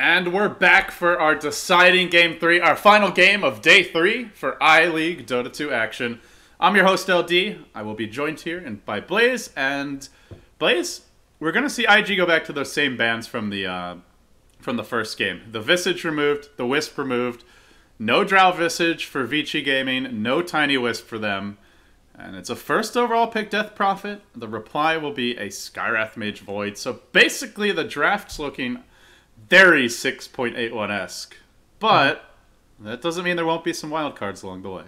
And we're back for our deciding game 3, our final game of day 3 for I-League Dota 2 action. I'm your host LD. I will be joined here by Blaze. And Blaze, we're gonna see IG go back to those same bans from the first game. The Visage removed, the Wisp removed, no Drow Visage for Vici Gaming, no Tiny Wisp for them. And it's a first overall pick, Death Prophet. The reply will be a Skywrath Mage Void. So basically the draft's looking very 6.81-esque. But that doesn't mean there won't be some wild cards along the way.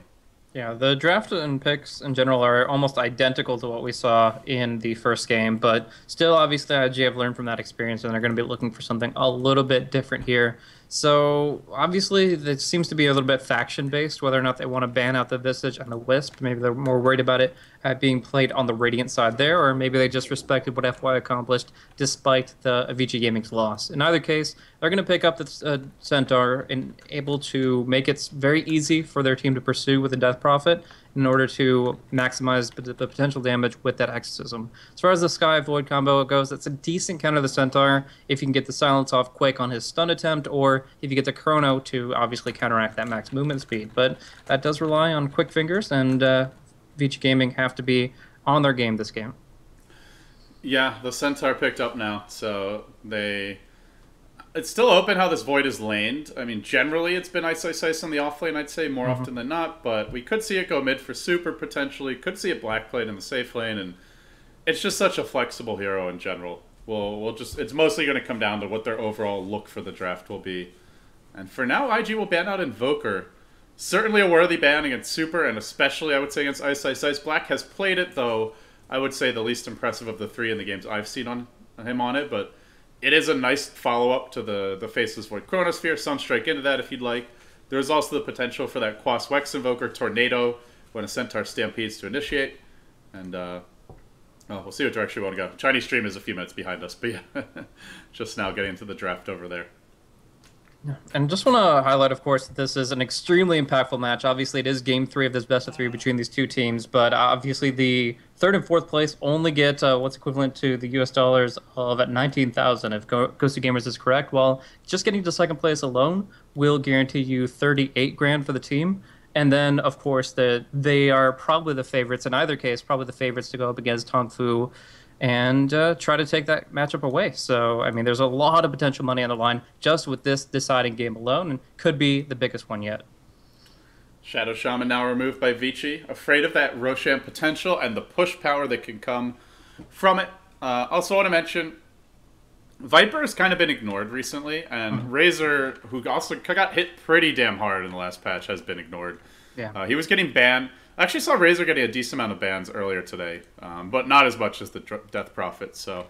Yeah, the draft and picks in general are almost identical to what we saw in the first game, but still, obviously, IG have learned from that experience, and they're going to be looking for something a little bit different here. So, obviously, it seems to be a little bit faction-based, whether or not they want to ban out the Visage and the Wisp. Maybe they're more worried about it being played on the Radiant side there, or maybe they just respected what FY accomplished despite the Avicii Gaming's loss. In either case, they're going to pick up the Centaur and able to make it very easy for their team to pursue with the Death Prophet in order to maximize the potential damage with that Exorcism. As far as the Sky Void combo goes, it's a decent counter to the Centaur if you can get the Silence off quick on his stun attempt, or if you get the Chrono to obviously counteract that max movement speed. But that does rely on quick fingers, and Vici Gaming have to be on their game this game. Yeah, the Centaur picked up now, so it's still open how this Void is laned. I mean, generally it's been Ice Ice Ice on the offlane, I'd say, more often than not, but we could see it go mid for Super, potentially. Could see it black played in the safe lane, and it's just such a flexible hero in general. It's mostly going to come down to what their overall look for the draft will be. And for now, IG will ban out Invoker. Certainly a worthy ban against Super, and especially, I would say, against Ice Ice Ice. Black has played it, though, I would say the least impressive of the three in the games I've seen on him on it, but it is a nice follow-up to the Faceless Void Chronosphere. Sunstrike into that if you'd like. There's also the potential for that Quas Wex Invoker Tornado when a Centaur stampedes to initiate. And we'll see what direction we want to go. Chinese stream is a few minutes behind us, but yeah, just now getting into the draft over there. Yeah. And just want to highlight, of course, that this is an extremely impactful match. Obviously, it is Game 3 of this best-of-3 between these two teams, but obviously the third and fourth place only get what's equivalent to the US dollars of at 19,000 if Ghosty Gamers is correct, while just getting to second place alone will guarantee you 38 grand for the team. And then, of course, they are probably the favorites, in either case, probably the favorites to go up against Tong Fu and try to take that matchup away. So, I mean, there's a lot of potential money on the line just with this deciding game alone, and could be the biggest one yet. Shadow Shaman now removed by Vici, afraid of that Roshan potential and the push power that can come from it. Also want to mention, Viper has kind of been ignored recently, and Razor, who also got hit pretty damn hard in the last patch, has been ignored. Yeah. He was getting banned. I actually saw Razor getting a decent amount of bans earlier today, but not as much as the Death Prophet. So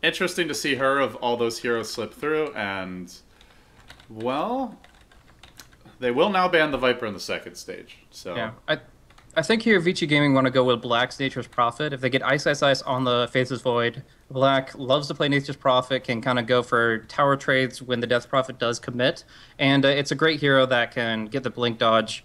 interesting to see her of all those heroes slip through, and well, they will now ban the Viper in the second stage. So yeah, I think here Vici Gaming want to go with Black's Nature's Prophet. If they get Ice Ice Ice on the Faceless Void, Black loves to play Nature's Prophet, can kind of go for tower trades when the Death Prophet does commit, and it's a great hero that can get the blink dodge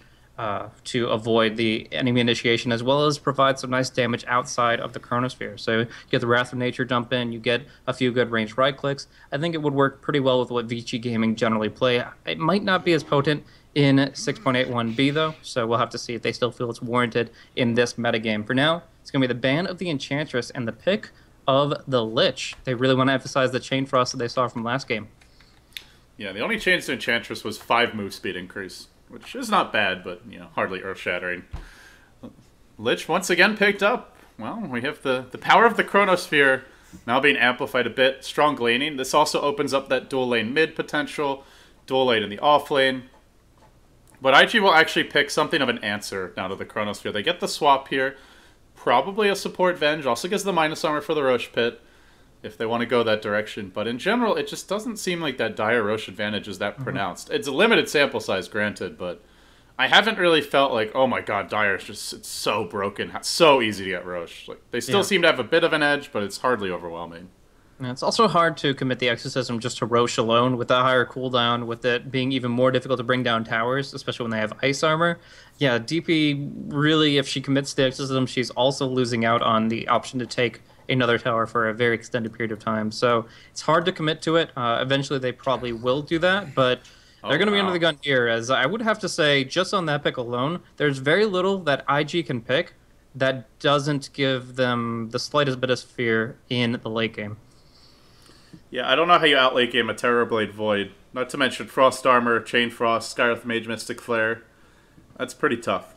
to avoid the enemy initiation, as well as provide some nice damage outside of the Chronosphere. So you get the Wrath of Nature jump in, you get a few good ranged right clicks. I think it would work pretty well with what Vici Gaming generally play. It might not be as potent in 6.81b though, so we'll have to see if they still feel it's warranted in this metagame. For now, it's going to be the ban of the Enchantress and the pick of the Lich. They really want to emphasize the Chain Frost that they saw from last game. Yeah, the only change to Enchantress was 5 move speed increase, which is not bad, but hardly earth-shattering. Lich once again picked up. Well, we have the power of the Chronosphere now being amplified a bit. Strong laning. This also opens up that dual lane mid potential, dual lane in the off lane. But IG will actually pick something of an answer now to the Chronosphere. They get the swap here. Probably a support Venge. Also gives the minus armor for the Rosh Pit if they want to go that direction. But in general, it just doesn't seem like that dire Rosh advantage is that pronounced. It's a limited sample size, granted, but I haven't really felt like, oh my god, dire is just it's so broken, so easy to get Rosh. Like, they still seem to have a bit of an edge, but it's hardly overwhelming. And it's also hard to commit the Exorcism just to Rosh alone with that higher cooldown, with it being even more difficult to bring down towers, especially when they have ice armor. Yeah, DP really, if she commits the Exorcism, she's also losing out on the option to take another tower for a very extended period of time. So it's hard to commit to it. Eventually, they probably will do that, but they're Oh, going to be under the wow. gun here. As I would have to say, just on that pick alone, there's very little that IG can pick that doesn't give them the slightest bit of fear in the late game. Yeah, I don't know how you outlate game a Terrorblade Void. Not to mention Frost Armor, Chain Frost, Skywrath Mage, Mystic Flare. That's pretty tough.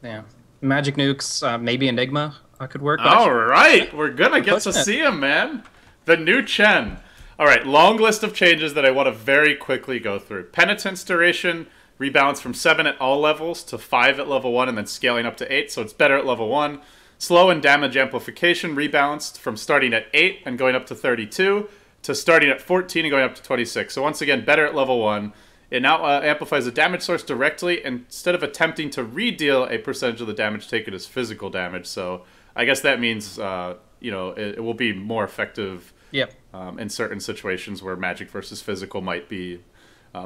Yeah. Magic nukes, maybe Enigma could work, but All right, we're gonna get to pushing it. see him, man. The new Chen. All right, long list of changes that I want to very quickly go through. Penitence duration rebalance from 7 at all levels to 5 at level 1 and then scaling up to 8, so it's better at level 1. Slow and damage amplification rebalanced from starting at 8 and going up to 32 to starting at 14 and going up to 26. So once again, better at level 1. It now amplifies the damage source directly instead of attempting to re-deal a percentage of the damage taken as physical damage. So I guess that means, it will be more effective Yep. in certain situations where magic versus physical might be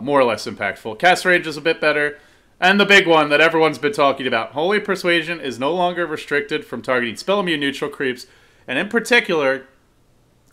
more or less impactful. Cast range is a bit better. And the big one that everyone's been talking about, Holy Persuasion is no longer restricted from targeting spell immune neutral creeps. And in particular,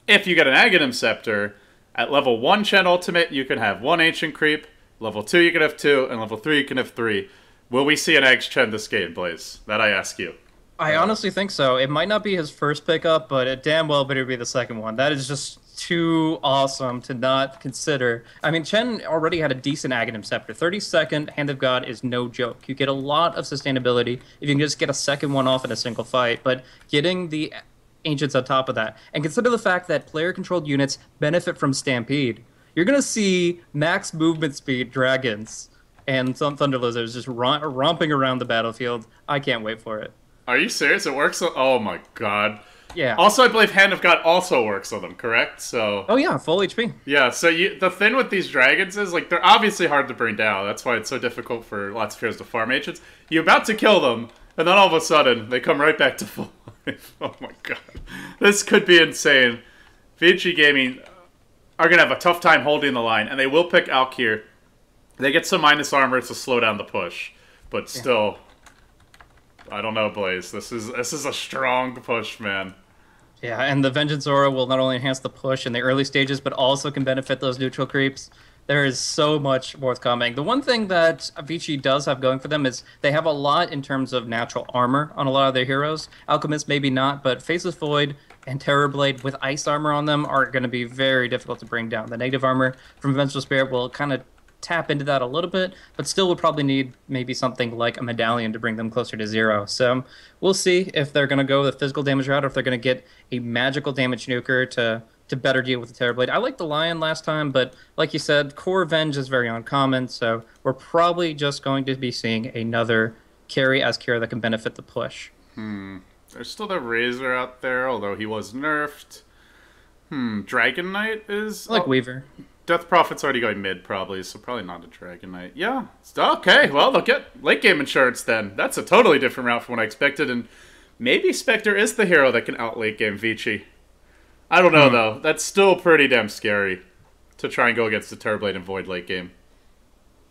if you get an Aghanim Scepter, at level 1 Chen Ultimate, you can have 1 Ancient Creep. Level 2, you can have 2. And level 3, you can have 3. Will we see an Eggs Chen this game, Blaze? That I ask you. I honestly think so. It might not be his first pickup, but it damn well better be the second one. That is just too awesome to not consider. I mean, Chen already had a decent Aghanim Scepter. 32nd Hand of God is no joke. You get a lot of sustainability if you can just get a second one off in a single fight, but getting the Ancients on top of that. And consider the fact that player-controlled units benefit from Stampede. You're going to see max movement speed dragons and some Thunder Lizards just romping around the battlefield. I can't wait for it. Are you serious? It works on... Oh my god. Yeah. Also, I believe Hand of God also works on them, correct? So... Oh yeah, full HP. Yeah, so the thing with these dragons is, like, they're obviously hard to bring down. That's why it's so difficult for lots of heroes to farm ancients. You're about to kill them, and then all of a sudden, they come right back to full life. Oh my god. This could be insane. Vici Gaming are going to have a tough time holding the line, and they will pick Alkir. They get some minus armor to slow down the push, but still... I don't know, Blaze. This is a strong push, man. Yeah, and the Vengeance Aura will not only enhance the push in the early stages, but also can benefit those neutral creeps. There is so much forthcoming. The one thing that Avicii does have going for them is they have a lot in terms of natural armor on a lot of their heroes. Alchemist maybe not, but Faceless Void and Terrorblade with ice armor on them are going to be very difficult to bring down. The negative armor from Vengeful Spirit will kind of tap into that a little bit, but still would probably need maybe something like a medallion to bring them closer to 0. So we'll see if they're going to go the physical damage route or if they're going to get a magical damage nuker to better deal with the Terrorblade. I liked the Lion last time, but like you said, Core Venge is very uncommon, so we're probably just going to be seeing another carry as Kira that can benefit the push. There's still the Razor out there, although he was nerfed. Dragon Knight is... I like Weaver. Death Prophet's already going mid, probably, so probably not a Dragon Knight. Yeah. Okay, well, they'll get late game insurance then. That's a totally different route from what I expected, and maybe Spectre is the hero that can out late game Vici. I don't know, though. That's still pretty damn scary to try and go against the Terrorblade and Void late game.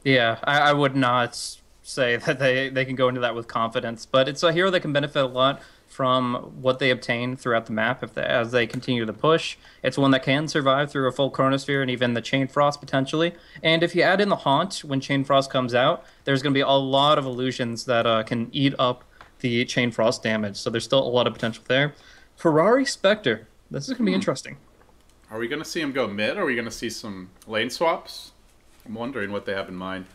Yeah, I would not say that they can go into that with confidence, but it's a hero that can benefit a lot from what they obtain throughout the map as they continue to push. It's one that can survive through a full Chronosphere and even the Chain Frost potentially. And if you add in the Haunt when Chain Frost comes out, there's going to be a lot of illusions that can eat up the Chain Frost damage. So there's still a lot of potential there. Ferrari Spectre. This is going to be interesting. Are we going to see him go mid, or are we going to see some lane swaps? I'm wondering what they have in mind.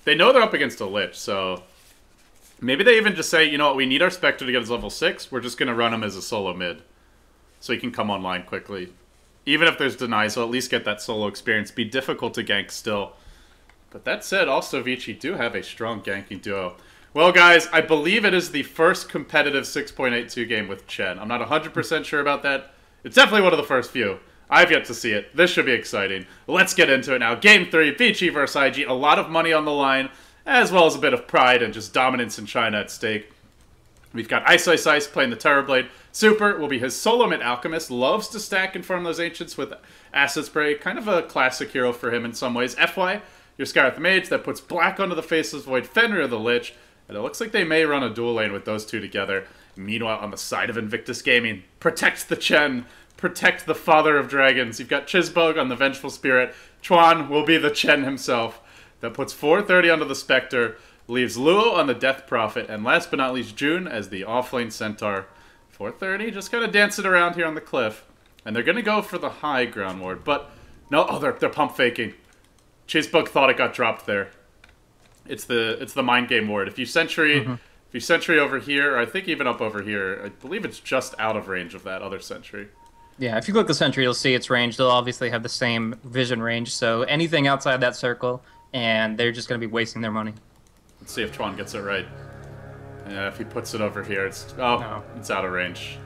They know they're up against a Lich, so... Maybe they even just say, you know what, we need our Spectre to get his level 6. We're just going to run him as a solo mid. So he can come online quickly. Even if there's deny, so at least get that solo experience. Be difficult to gank still. But that said, also Vici do have a strong ganking duo. Well, guys, I believe it is the first competitive 6.82 game with Chen. I'm not 100% sure about that. It's definitely one of the first few. I've yet to see it. This should be exciting. Let's get into it now. Game 3, Vici versus IG. A lot of money on the line, as well as a bit of pride and just dominance in China at stake. We've got Ice Ice Ice playing the Terrorblade. Super will be his solo mid Alchemist. Loves to stack and farm those Ancients with Acid Spray. Kind of a classic hero for him in some ways. FY, your Skywrath Mage that puts black onto the Faceless Void, Fenrir the Lich. And it looks like they may run a dual lane with those two together. Meanwhile, on the side of Invictus Gaming, protect the Chen, protect the father of dragons. You've got Chizbug on the Vengeful Spirit. Chuan will be the Chen himself. That puts 430 onto the Spectre, leaves Luo on the Death Prophet, and last but not least, June as the offlane Centaur. 430, just kind of dancing around here on the cliff. And they're going to go for the high ground ward, but no, oh, they're pump faking. Chizbug thought it got dropped there. It's the mind game ward. If you sentry, if you sentry over here, or I think even up over here, I believe it's just out of range of that other sentry. Yeah, if you click the sentry, you'll see its range. They'll obviously have the same vision range, so anything outside that circle, and they're just going to be wasting their money. Let's see if Chuan gets it right. Yeah, if he puts it over here, it's no. It's out of range.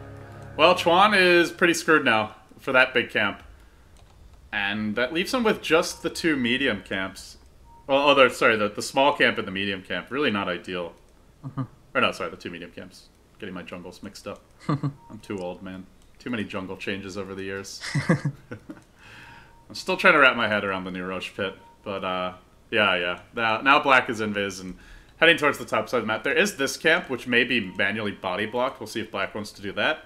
Well, Chuan is pretty screwed now for that big camp. And that leaves him with just the 2 medium camps. Well, the small camp and the medium camp. Really not ideal. Or no, sorry, the 2 medium camps. Getting my jungles mixed up. I'm too old, man. Too many jungle changes over the years. I'm still trying to wrap my head around the new Roche pit. But, yeah. Now Black is invis and heading towards the top side of the map. There is this camp, which may be manually body blocked. We'll see if Black wants to do that.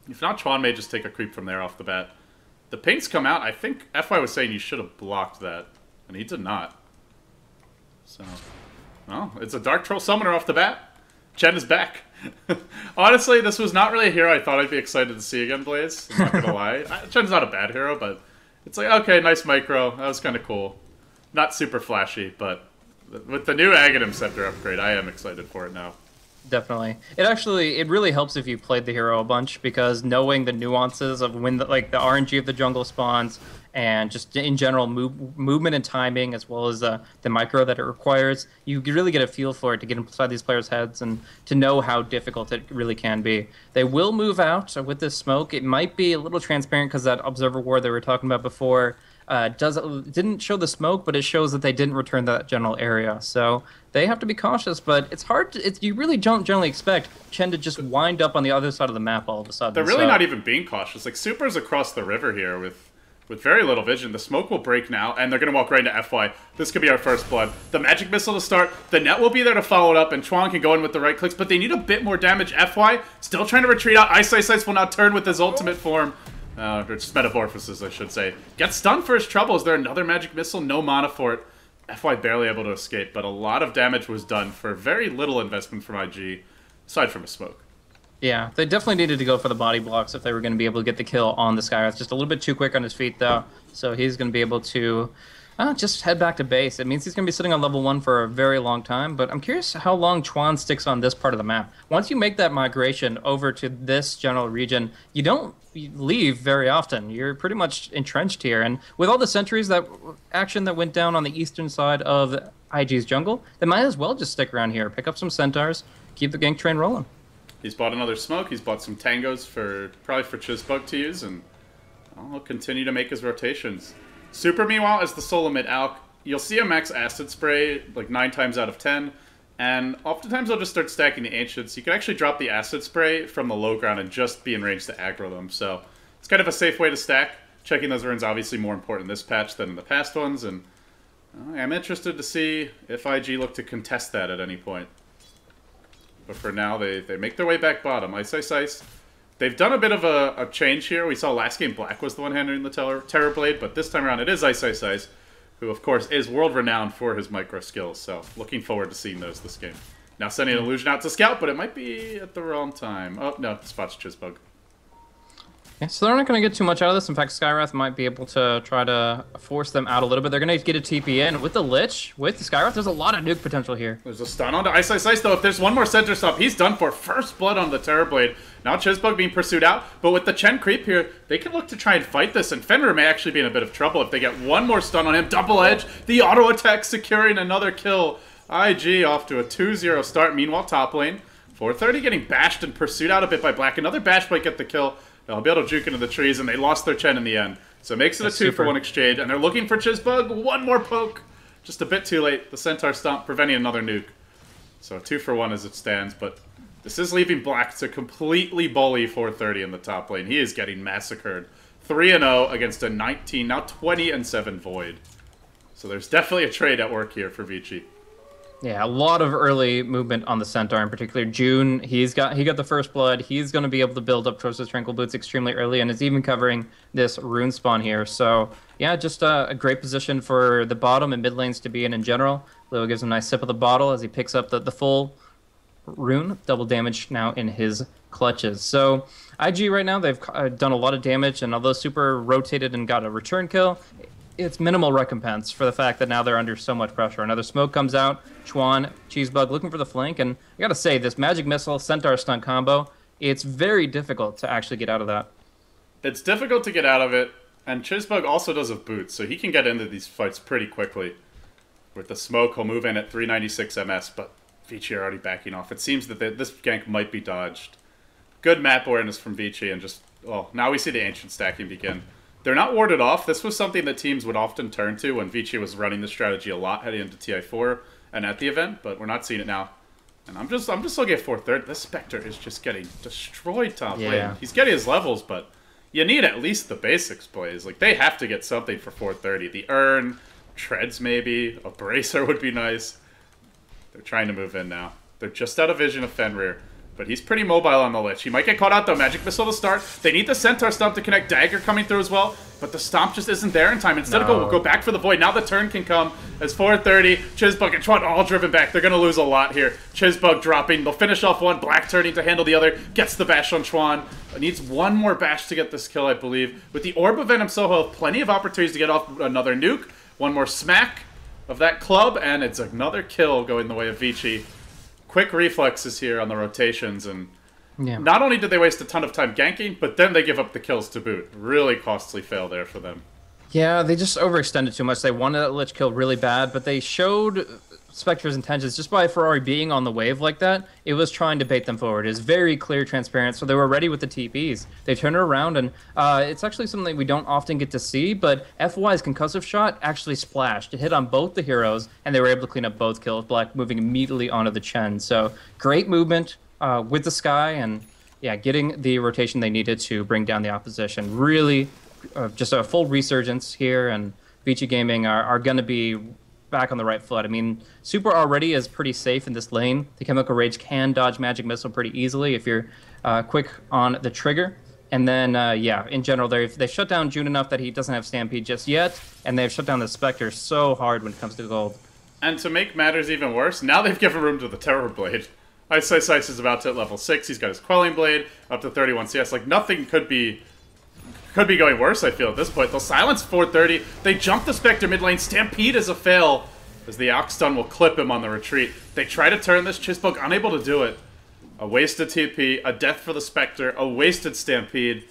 If not, Chuan may just take a creep from there off the bat. The pings come out. I think FY was saying you should have blocked that. And he did not. So, well, it's a Dark Troll Summoner off the bat. Chen is back. Honestly, this was not really a hero I thought I'd be excited to see again, Blaze. I'm not gonna lie. Chen's not a bad hero, but it's like, okay, nice micro. That was kind of cool. Not super flashy, but with the new Aghanim Scepter upgrade, I am excited for it now. Definitely. It really helps if you played the hero a bunch, because knowing the nuances of when the RNG of the jungle spawns and just in general movement and timing, as well as the micro that it requires, you really get a feel for it to get inside these players' heads and to know how difficult it really can be. They will move out with this smoke. It might be a little transparent because that observer ward that we were talking about before didn't show the smoke, but it shows that they didn't return that general area. So they have to be cautious, but it's hard to, you really don't generally expect Chen to just wind up on the other side of the map all of a sudden. They're really not even being cautious. Like, Super's across the river here with very little vision. The smoke will break now, and they're going to walk right into FY. This could be our first blood. The magic missile to start. The net will be there to follow it up, and Chuan can go in with the right clicks, but they need a bit more damage. FY still trying to retreat out. Ice will now turn with his ultimate form. Or just metamorphosis, I should say. Gets stunned for his trouble. Is there another magic missile? No mana for it. FY barely able to escape, but a lot of damage was done for very little investment from IG, aside from a smoke. Yeah, they definitely needed to go for the body blocks if they were going to be able to get the kill on the Skywrath. Just a little bit too quick on his feet, though, so he's going to be able to just head back to base. It means he's going to be sitting on level 1 for a very long time, but I'm curious how long Chuan sticks on this part of the map. Once you make that migration over to this general region, you don't leave very often. You're pretty much entrenched here, and with all the sentries action that went down on the eastern side of IG's jungle, they might as well just stick around here, pick up some centaurs, keep the gank train rolling. He's bought another smoke, he's bought some tangos probably for Chizbug to use, and he'll continue to make his rotations. Super, meanwhile, is the solo mid alch. You'll see him max acid spray like 9 times out of 10, and oftentimes they'll just start stacking the ancients. You can actually drop the acid spray from the low ground and just be in range to aggro them, so it's kind of a safe way to stack. Checking those runes obviously more important in this patch than in the past ones, and I'm interested to see if IG look to contest that at any point. But for now, they make their way back bottom. Ice. They've done a bit of a change here. We saw last game Black was the one handling the Terror Blade, but this time around it is Ice, who of course is world-renowned for his micro skills, so looking forward to seeing those this game. Now sending an illusion out to scout, but it might be at the wrong time. Oh, no, spots Chizbug. Yeah, so they're not going to get too much out of this. In fact, Skywrath might be able to try to force them out a little bit. They're going to get a TP in. With the Lich, with the Skywrath, there's a lot of nuke potential here. There's a stun onto Ice, though. If there's one more center stop, he's done for. First blood on the Terror Blade. Now Chizbug being pursued out, but with the Chen creep here, they can look to try and fight this, and Fenrir may actually be in a bit of trouble if they get one more stun on him. Double edge, the auto attack securing another kill. IG off to a 2-0 start. Meanwhile, top lane, 430 getting bashed and pursued out a bit by Black. Another bash might get the kill. They'll be able to juke into the trees, and they lost their Chen in the end. So it makes it a 2-for-1 exchange, and they're looking for Chizbug. One more poke. Just a bit too late. The Centaur stomp preventing another nuke. So 2-for-1 as it stands, but this is leaving Black to completely bully 430 in the top lane. He is getting massacred. 3-0 against a 19, now 20-7 Void. So there's definitely a trade at work here for Vici. Yeah, a lot of early movement on the Centaur in particular. June, he got the first blood. He's going to be able to build up towards his Tranquil Boots extremely early, and is even covering this rune spawn here. So yeah, just a great position for the bottom and mid lanes to be in general. Leo gives him a nice sip of the bottle as he picks up the full rune, double damage now in his clutches. So IG right now, they've done a lot of damage, and although Super rotated and got a return kill, it's minimal recompense for the fact that now they're under so much pressure. Another smoke comes out, Chuan, Cheesebug looking for the flank, and I gotta say, this Magic Missile, Centaur Stun combo, it's very difficult to actually get out of that. It's difficult to get out of it, and Cheesebug also does have boots, so he can get into these fights pretty quickly. With the smoke, he'll move in at 396 MS, but Vici are already backing off. It seems that this gank might be dodged. Good map awareness from Vici, and just, oh, now we see the Ancient stacking begin. They're not warded off. This was something that teams would often turn to when Vici was running this strategy a lot heading into TI4 and at the event, but we're not seeing it now. And I'm just looking at 4/3. This Spectre is just getting destroyed top lane. He's getting his levels, but you need at least the basics plays. Like, they have to get something for 430. The Urn, Treads maybe, a Bracer would be nice. They're trying to move in now. They're just out of vision of Fenrir. But he's pretty mobile on the Lich. He might get caught out, though. Magic Missile to start. They need the Centaur Stomp to connect. Dagger coming through as well. But the Stomp just isn't there in time. Instead of go back for the Void, now the turn can come as 430. Chizbug and Chuan all driven back. They're going to lose a lot here. Chizbug dropping. They'll finish off one. Black turning to handle the other. Gets the bash on Chuan. Needs one more bash to get this kill, I believe. With the Orb of Venom Soho, plenty of opportunities to get off another nuke. One more smack of that club, and it's another kill going the way of Vici. Quick reflexes here on the rotations, and not only did they waste a ton of time ganking, but then they give up the kills to boot. Really costly fail there for them. Yeah, they just overextended too much. They wanted that Lich kill really bad, but they showed Spectre's intentions just by Ferrari being on the wave like that. It was trying to bait them forward. It was very clear, transparent, so they were ready with the TPs. They turned it around, and it's actually something we don't often get to see, but FY's concussive shot actually splashed. It hit on both the heroes, and they were able to clean up both kills, Black moving immediately onto the Chen. So great movement with the Sky, and yeah, getting the rotation they needed to bring down the opposition. Really just a full resurgence here, and Vici Gaming are going to be back on the right foot. I mean, Super already is pretty safe in this lane. The Chemical Rage can dodge Magic Missile pretty easily if you're quick on the trigger. And then, yeah, in general, they've shut down June enough that he doesn't have Stampede just yet, and they've shut down the Spectre so hard when it comes to gold. And to make matters even worse, now they've given room to the Terror Blade. Ice is about to hit level 6. He's got his Quelling Blade up to 31 CS. Like, nothing could be going worse, I feel, at this point. They'll silence 430. They jump the Spectre mid lane. Stampede is a fail, as the Ox Stun will clip him on the retreat. They try to turn this. Chizbug unable to do it. A wasted TP, a death for the Spectre, a wasted Stampede.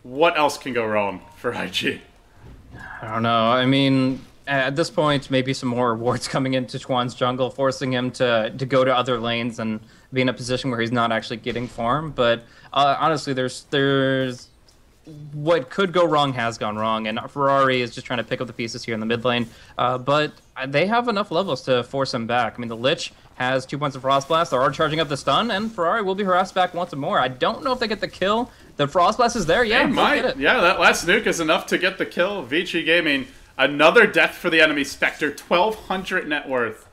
What else can go wrong for IG? I don't know. I mean, at this point, maybe some more rewards coming into Chuan's jungle, forcing him to go to other lanes and be in a position where he's not actually getting farm. But honestly, there's what could go wrong has gone wrong, and Ferrari is just trying to pick up the pieces here in the mid lane. But they have enough levels to force him back. I mean, the Lich has 2 points of Frost Blast. They are charging up the stun, and Ferrari will be harassed back once more. I don't know if they get the kill. The Frost Blast is there. Yeah, they might. Get it. Yeah, that last nuke is enough to get the kill. Vici Gaming, another death for the enemy Spectre, 1,200 net worth.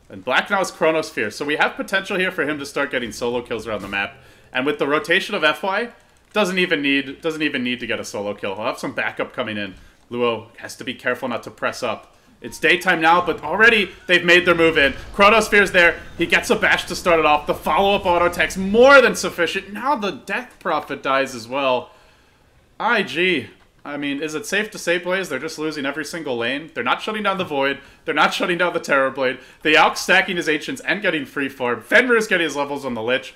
And Black now is Chronosphere, so we have potential here for him to start getting solo kills around the map. And with the rotation of FY, doesn't even need to get a solo kill. He'll have some backup coming in. Luo has to be careful not to press up. It's daytime now, but already they've made their move in. Chronosphere's there. He gets a bash to start it off. The follow-up auto attacks more than sufficient. Now the Death Prophet dies as well. IG. I mean, is it safe to say, Blaze, they're just losing every single lane? They're not shutting down the Void. They're not shutting down the Terror Blade. The Alk stacking his Ancients and getting free farm. Fenrir is getting his levels on the Lich.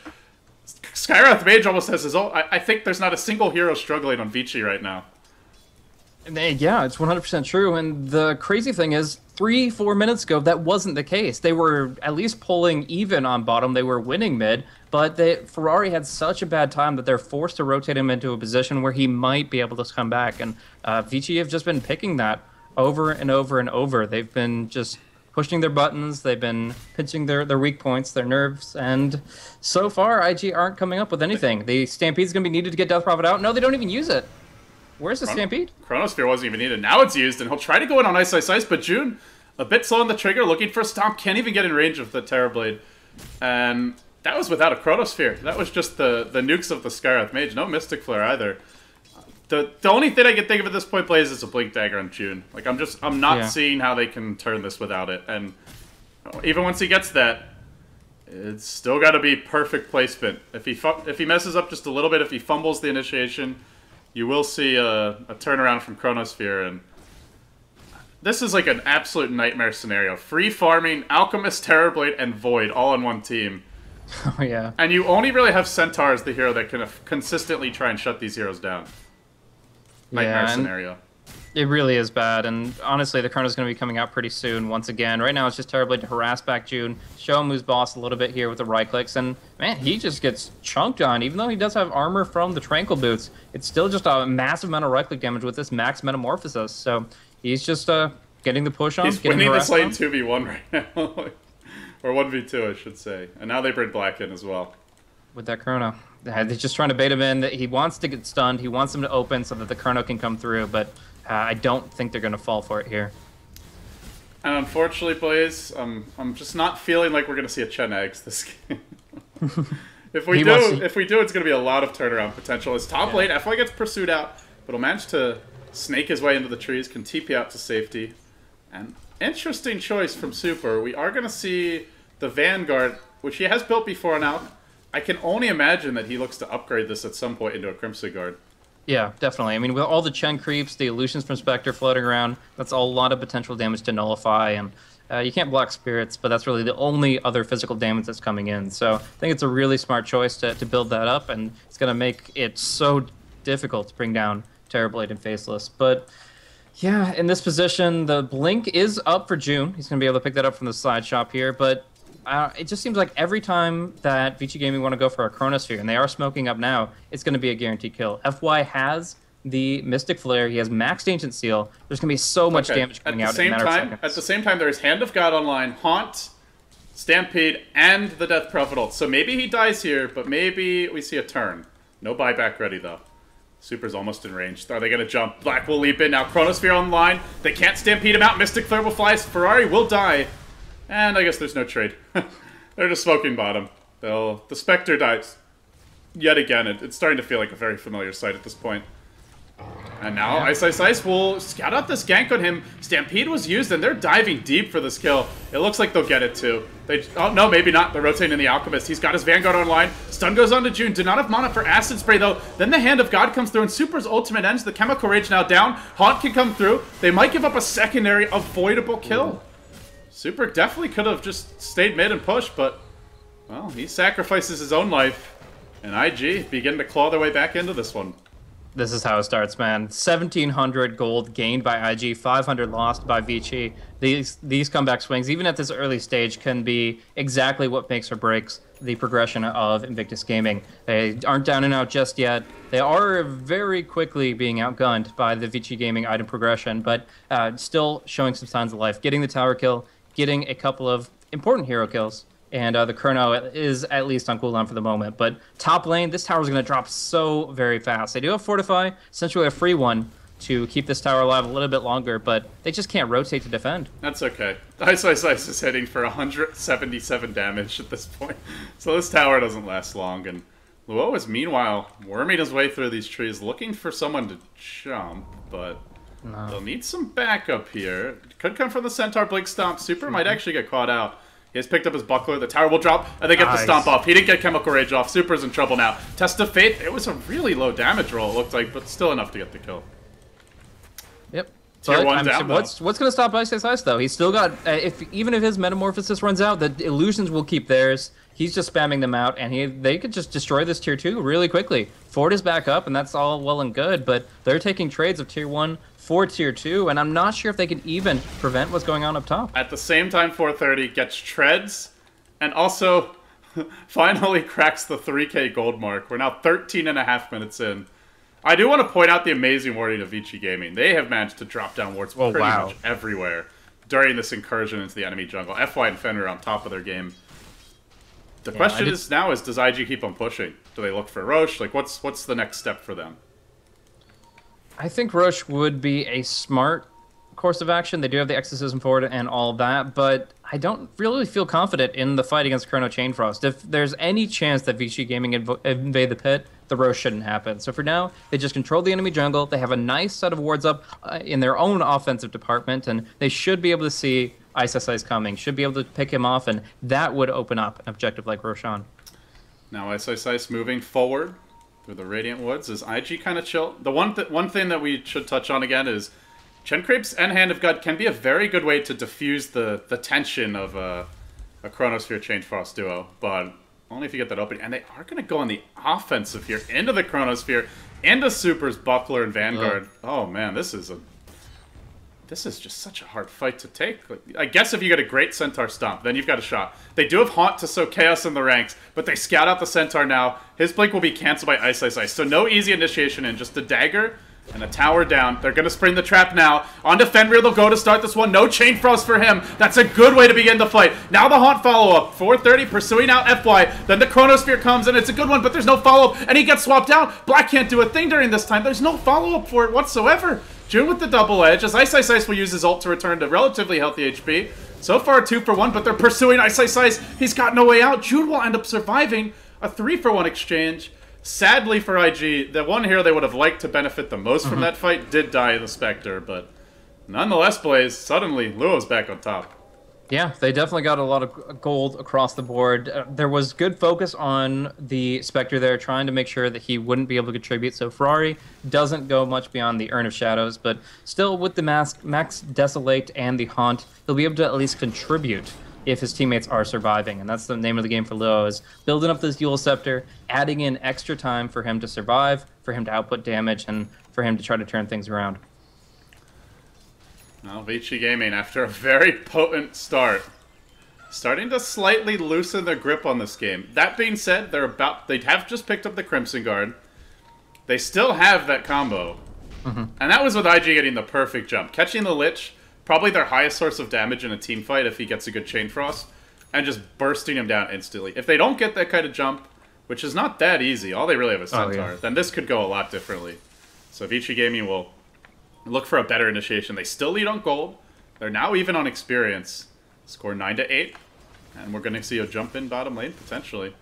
Skywrath Mage almost has his own. I think there's not a single hero struggling on Vici right now. Yeah, it's 100% true. And the crazy thing is, 3-4 minutes ago, that wasn't the case. They were at least pulling even on bottom. They were winning mid, but Ferrari had such a bad time that they're forced to rotate him into a position where he might be able to come back. And Vici have just been picking that over and over and over. They've been just pushing their buttons. They've been pinching their weak points, their nerves, and so far, IG aren't coming up with anything. The Stampede's going to be needed to get Death Prophet out. No, they don't even use it. Where's the Stampede? Chronosphere wasn't even needed. Now it's used, and he'll try to go in on Ice, but June A bit slow on the trigger, looking for a stomp, can't even get in range of the Terrorblade. And that was without a Chronosphere. That was just the nukes of the Skyrath Mage. No Mystic Flare either. The only thing I can think of at this point, Blaze, is a Blink Dagger on June. Like, I'm not seeing how they can turn this without it. And even once he gets that, it's still got to be perfect placement. If he messes up just a little bit, if he fumbles the initiation, you will see a turnaround from Chronosphere. And this is like an absolute nightmare scenario. Free farming, Alchemist, Terrorblade, and Void all on one team. Oh, yeah. And you only really have Centaur as the hero that can consistently try and shut these heroes down. Nightmare scenario. It really is bad, and honestly, the Chrono's going to be coming out pretty soon once again. Right now, it's just Terrorblade to harass back June, show him who's boss a little bit here with the right clicks, and man, he just gets chunked on. Even though he does have armor from the Tranquil Boots, it's still just a massive amount of right click damage with this max Metamorphosis. So he's just getting the push on. He's winning this lane 2v1 right now. Or 1v2, I should say. And now they bring Black in as well. With that Chrono. They're just trying to bait him in. He wants to get stunned. He wants him to open so that the Chrono can come through, but I don't think they're going to fall for it here. And unfortunately, Blaze, I'm just not feeling like we're going to see a Chen Eggs this game. If we do, it's going to be a lot of turnaround potential. His top lane, FY gets pursued out, but he'll manage to snake his way into the trees, can TP out to safety. And interesting choice from Super. We are going to see the Vanguard, which he has built before now. I can only imagine that he looks to upgrade this at some point into a Crimson Guard. Yeah, definitely. I mean, with all the Chen creeps, the illusions from Spectre floating around, that's a lot of potential damage to nullify, and you can't block spirits, but that's really the only other physical damage that's coming in. So I think it's a really smart choice to build that up, and it's going to make it so difficult to bring down Terrorblade and Faceless. But yeah, in this position, the Blink is up for June. He's going to be able to pick that up from the side shop here, but it just seems like every time that Vici Gaming want to go for a Chronosphere, and they are smoking up now, it's going to be a guaranteed kill. FY has the Mystic Flare. He has maxed Ancient Seal. There's going to be so much damage coming out in a matter of seconds. At the same time, there's Hand of God online, Haunt, Stampede, and the Death Prophet ult. So maybe he dies here, but maybe we see a turn. No buyback ready, though. Super's almost in range. Are they going to jump? Black will leap in. Now Chronosphere online. They can't Stampede him out. Mystic Flare will fly. Ferrari will die. And I guess there's no trade. They're just smoking bottom. The Spectre dies. Yet again, it's starting to feel like a very familiar sight at this point. And now Ice will scout out this gank on him. Stampede was used, and they're diving deep for this kill. It looks like they'll get it, too. Oh, no, maybe not. They're rotating in the Alchemist. He's got his Vanguard online. Stun goes on to June. Do not have mana for Acid Spray, though. Then the Hand of God comes through, and Super's ultimate ends. The Chemical Rage now down. Haunt can come through. They might give up a secondary avoidable kill. Super definitely could have just stayed mid and pushed, but, well, he sacrifices his own life. And IG begin to claw their way back into this one. This is how it starts, man. 1,700 gold gained by IG, 500 lost by Vici. These comeback swings, even at this early stage, can be exactly what makes or breaks the progression of Invictus Gaming. They aren't down and out just yet. They are very quickly being outgunned by the Vici Gaming item progression, but still showing some signs of life. Getting the tower kill, getting a couple of important hero kills, and the Chrono is at least on cooldown for the moment. But top lane, this tower is going to drop so very fast. They do have Fortify, essentially a free one, to keep this tower alive a little bit longer, but they just can't rotate to defend. That's okay. Ice is hitting for 177 damage at this point. So this tower doesn't last long, and Luo is meanwhile worming his way through these trees, looking for someone to jump, but they'll need some backup here. Could come from the Centaur Blink Stomp. Super might actually get caught out. He has picked up his buckler. The tower will drop, and they get the stomp off. He didn't get Chemical Rage off. Super's in trouble now. Test of Faith. It was a really low damage roll, it looked like, but still enough to get the kill. Yep. Tier 1 down, what's going to stop Ice, though? He's still got... even if his Metamorphosis runs out, the illusions will keep theirs. He's just spamming them out, and they could just destroy this Tier 2 really quickly. Ford is back up, and that's all well and good, but they're taking trades of Tier 1 for Tier 2, and I'm not sure if they can even prevent what's going on up top. At the same time, 430 gets treads, and also finally cracks the 3k gold mark. We're now 13.5 minutes in. I do want to point out the amazing warding of Vici Gaming. They have managed to drop down wards pretty much everywhere during this incursion into the enemy jungle. FY and Fenrir on top of their game. The question is now does IG keep on pushing? Do they look for Roche? Like, what's the next step for them? I think Roche would be a smart course of action. They do have the exorcism for it and all of that, but I don't really feel confident in the fight against Chrono Chainfrost. If there's any chance that Vici Gaming invade the pit, the roast shouldn't happen. So for now, they just control the enemy jungle. They have a nice set of wards up in their own offensive department, and they should be able to see Ice coming, should be able to pick him off, and that would open up an objective like Roshan. Now Ice moving forward through the Radiant Woods. Is IG kind of chill? The one thing that we should touch on again is Chen Creeps and Hand of God can be a very good way to diffuse the tension of a Chronosphere Chainfrost duo, but only if you get that opening. And they are going to go on the offensive here into the Chronosphere, into Supers, Buckler, and Vanguard. Oh man, this is just such a hard fight to take. Like, I guess if you get a great Centaur stomp, then you've got a shot. They do have Haunt to sow Chaos in the ranks, but they scout out the Centaur now. His blink will be canceled by Ice. So no easy initiation in, just a dagger and a tower down. They're going to spring the trap now. Onto Fenrir, they'll go to start this one. No Chain Frost for him. That's a good way to begin the fight. Now the Haunt follow-up. 430 pursuing out FY. Then the Chronosphere comes, and it's a good one, but there's no follow-up, and he gets swapped out. Black can't do a thing during this time. There's no follow-up for it whatsoever. June with the double edge, as Ice will use his ult to return to relatively healthy HP. So far, 2 for 1, but they're pursuing Ice. He's got no way out. June will end up surviving a 3 for 1 exchange. Sadly for IG, the one hero they would have liked to benefit the most from that fight did die in the Spectre, but nonetheless, Blaze, suddenly Luo's back on top. Yeah, they definitely got a lot of gold across the board. There was good focus on the Spectre there, trying to make sure that he wouldn't be able to contribute. So Ferrari doesn't go much beyond the Urn of Shadows, but still with the Max Desolate and the Haunt, he'll be able to at least contribute if his teammates are surviving. And that's the name of the game for Luo, is building up this Dual Scepter, adding in extra time for him to survive, for him to output damage, and for him to try to turn things around. Well, Vici Gaming, after a very potent start, starting to slightly loosen their grip on this game. That being said, they have just picked up the Crimson Guard. They still have that combo. And that was with IG getting the perfect jump. Catching the Lich, probably their highest source of damage in a team fight if he gets a good Chain Frost, and just bursting him down instantly. If they don't get that kind of jump, which is not that easy, all they really have is Centaur, then this could go a lot differently. So Vici Gaming will look for a better initiation. They still lead on gold. They're now even on experience. Score 9-8. And we're going to see a jump in bottom lane, potentially.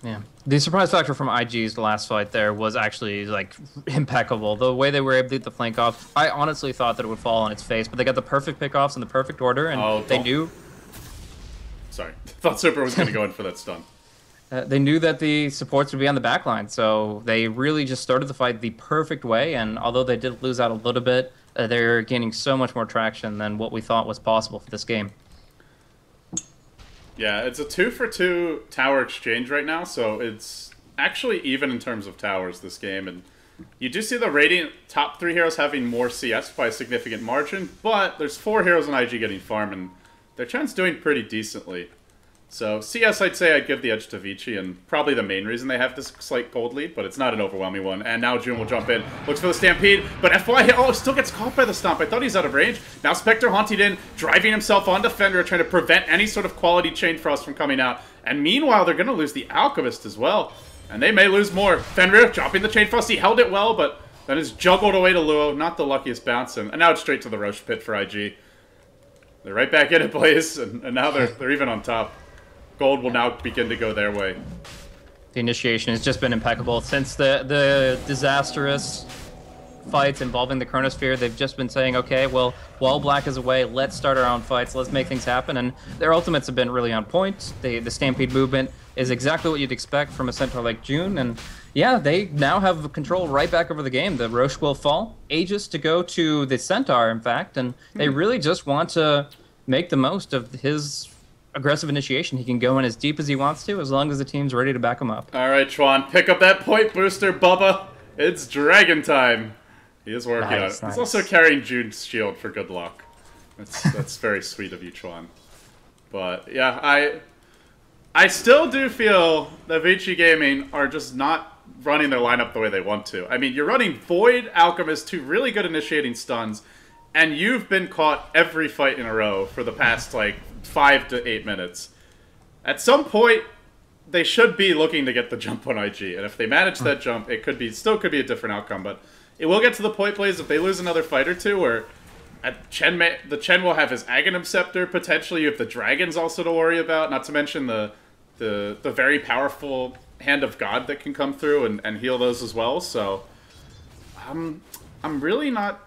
Yeah. The surprise factor from IG's last fight there was actually, like, impeccable. The way they were able to get the flank off, I honestly thought that it would fall on its face, but they got the perfect pickoffs in the perfect order, and they knew... Sorry. Thought Super was going to go in for that stun. They knew that the supports would be on the back line, so they really just started the fight the perfect way, and although they did lose out a little bit, they're gaining so much more traction than what we thought was possible for this game. Yeah, it's a 2-for-2 tower exchange right now, so it's actually even in terms of towers this game, and you do see the Radiant top 3 heroes having more CS by a significant margin, but there's 4 heroes in IG getting farm, and their Chen's doing pretty decently. So CS, I'd say I'd give the edge to Vici, and probably the main reason they have this slight gold lead, but it's not an overwhelming one. And now June will jump in, looks for the Stampede, but FY, still gets caught by the Stomp. I thought he's out of range. Now Spectre haunted in, driving himself onto Fenrir, trying to prevent any sort of quality Chain Frost from coming out. And meanwhile, they're going to lose the Alchemist as well, and they may lose more. Fenrir dropping the Chain Frost, he held it well, but then is juggled away to Luo, not the luckiest bounce, and now it's straight to the Roche pit for IG. They're right back in it, Blaze, and now they're even on top. Gold will now begin to go their way. The initiation has just been impeccable. Since the disastrous fights involving the Chronosphere, they've just been saying, okay, well, while Black is away, let's start our own fights, let's make things happen, and their ultimates have been really on point. The Stampede movement is exactly what you'd expect from a Centaur like June, and yeah, they now have control right back over the game. The Roche will fall, Aegis to go to the Centaur, in fact, and they really just want to make the most of his aggressive initiation. He can go in as deep as he wants to, as long as the team's ready to back him up. All right, Chuan, pick up that point booster, Bubba. It's dragon time. He is working on it. He's also carrying June's shield for good luck. That's very sweet of you, Chuan. But yeah, I still do feel that Vici Gaming are just not running their lineup the way they want to. I mean, you're running Void, Alchemist, 2 really good initiating stuns, and you've been caught every fight in a row for the past, like, 5 to 8 minutes. At some point, they should be looking to get the jump on IG, and if they manage that jump, it still could be a different outcome, but it will get to the point, Blaze, if they lose another fight or two where The Chen will have his Aghanim Scepter, potentially. You have the Dragons also to worry about, not to mention the very powerful Hand of God that can come through and heal those as well, so... I'm really not...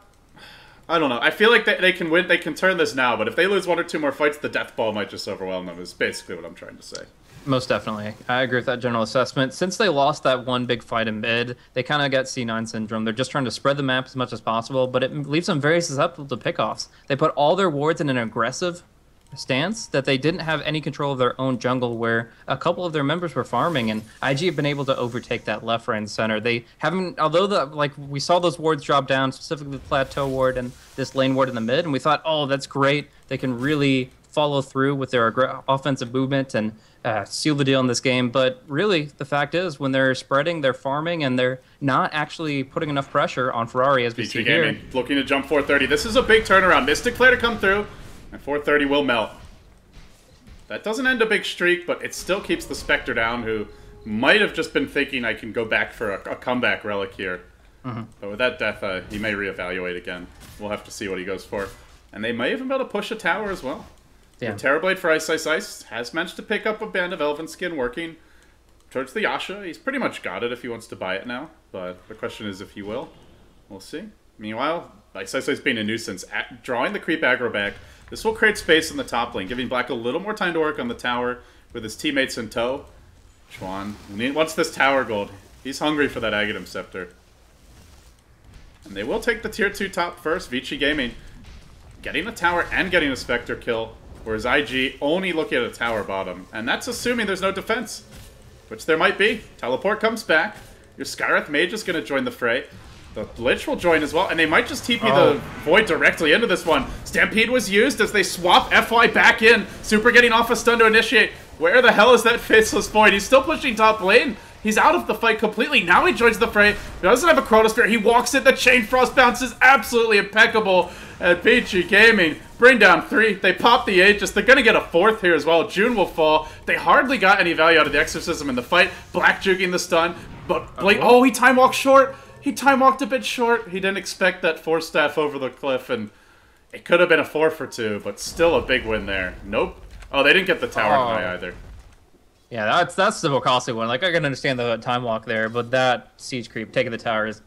I don't know. I feel like they can win. They can turn this now, but if they lose 1 or 2 more fights, the Death Ball might just overwhelm them, is basically what I'm trying to say. Most definitely. I agree with that general assessment. Since they lost that one big fight in mid, they kind of got C9 syndrome. They're just trying to spread the map as much as possible, but it leaves them very susceptible to pickoffs. They put all their wards in an aggressive stance that they didn't have any control of their own jungle, where a couple of their members were farming, and IG have been able to overtake that left, right, and center. They haven't, although we saw those wards drop down, specifically the plateau ward and this lane ward in the mid, and we thought, oh, that's great. They can really follow through with their offensive movement and seal the deal in this game. But really, the fact is, when they're spreading, they're farming, and they're not actually putting enough pressure on Ferrari, as we see here. Looking to jump 430. This is a big turnaround. Mystic Flare to come through, and 430 will melt. That doesn't end a big streak, but it still keeps the Spectre down, who might have just been thinking, I can go back for a comeback relic here. But with that death, he may reevaluate again. We'll have to see what he goes for. And they may even be able to push a tower as well. Yeah. Terrorblade for Ice Ice Ice has managed to pick up a Band of Elven Skin working towards the Yasha. He's pretty much got it if he wants to buy it now, but the question is if he will. We'll see. Meanwhile, Ice Ice Ice being a nuisance, drawing the creep aggro back. This will create space in the top lane, giving Black a little more time to work on the tower with his teammates in tow. Chuan wants this tower gold. He's hungry for that Aghanim Scepter. And they will take the tier 2 top first. Vici Gaming getting a tower and getting a Spectre kill. Whereas IG only looking at a tower bottom. And that's assuming there's no defense. Which there might be. Teleport comes back. Your Skywrath Mage is going to join the fray. The Lich will join as well. And they might just TP the Void directly into this one. Stampede was used as they swap FY back in. Super getting off a stun to initiate. Where the hell is that Faceless Void? He's still pushing top lane. He's out of the fight completely. Now he joins the fray. He doesn't have a Chronosphere. He walks it. The Chain Frost bounce is absolutely impeccable. At Peachy Gaming, bring down 3. They pop the Aegis. They're going to get a 4th here as well. June will fall. They hardly got any value out of the Exorcism in the fight. Black juking the stun. But Blake, oh, he time walked short. He time walked a bit short. He didn't expect that Force Staff over the cliff, and it could have been a 4 for 2, but still a big win there. Nope. Oh, they didn't get the tower high either. Yeah, that's the more costly one. Like, I can understand the time walk there, but that siege creep taking the tower is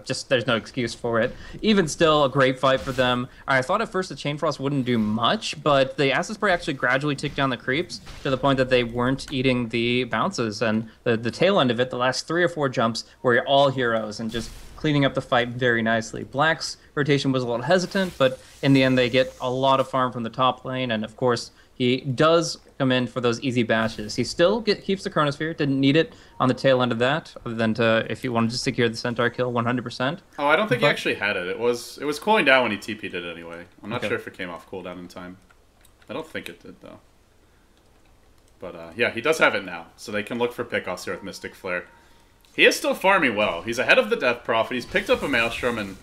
just, there's no excuse for it. Even still, a great fight for them. I thought at first the Chain Frost wouldn't do much, but the Acid Spray actually gradually ticked down the creeps to the point that they weren't eating the bounces. And the tail end of it, the last 3 or 4 jumps, were all heroes and just cleaning up the fight very nicely. Black's rotation was a little hesitant, but in the end they get a lot of farm from the top lane, and of course he does come in for those easy bashes. He still keeps the Chronosphere, didn't need it on the tail end of that, other than if he wanted to secure the Centaur kill 100%. Oh, I don't think he actually had it. It was cooling down when he TP'd it anyway. I'm not sure if it came off cooldown in time. I don't think it did, though. But yeah, he does have it now, so they can look for pickoffs here with Mystic Flare. He is still farming well. He's ahead of the Death Prophet. He's picked up a Maelstrom, and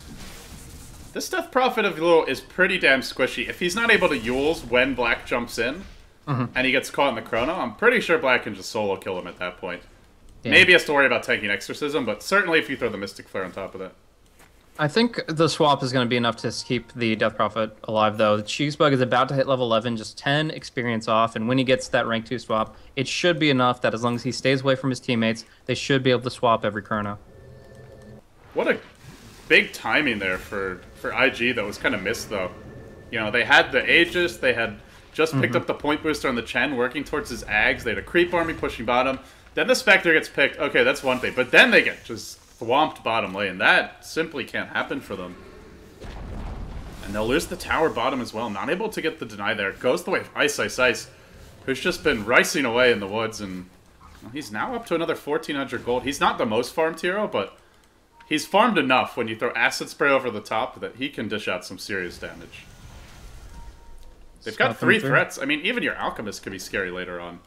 this Death Prophet of Yule is pretty damn squishy. If he's not able to Yules when Black jumps in, and he gets caught in the Chrono, I'm pretty sure Black can just solo kill him at that point. Yeah. Maybe he has to worry about taking Exorcism, but certainly if you throw the Mystic Flare on top of that. I think the swap is going to be enough to keep the Death Prophet alive, though. The Cheesebug is about to hit level 11, just 10 experience off, and when he gets that rank 2 swap, it should be enough that as long as he stays away from his teammates, they should be able to swap every Chrono. What a big timing there for IG that was kind of missed, though. You know, they had the Aegis, they had just picked up the point booster on the Chen, working towards his Ags, they had a creep army pushing bottom, then the Spectre gets picked, okay, that's one thing, but then they get just swamped bottom lane. That simply can't happen for them. And they'll lose the tower bottom as well, not able to get the deny there. Goes the way of Ice Ice Ice, who's just been ricing away in the woods, and well, he's now up to another 1,400 gold. He's not the most farmed hero, but he's farmed enough when you throw Acid Spray over the top that he can dish out some serious damage. They've got 3 threats. I mean, even your Alchemist could be scary later on.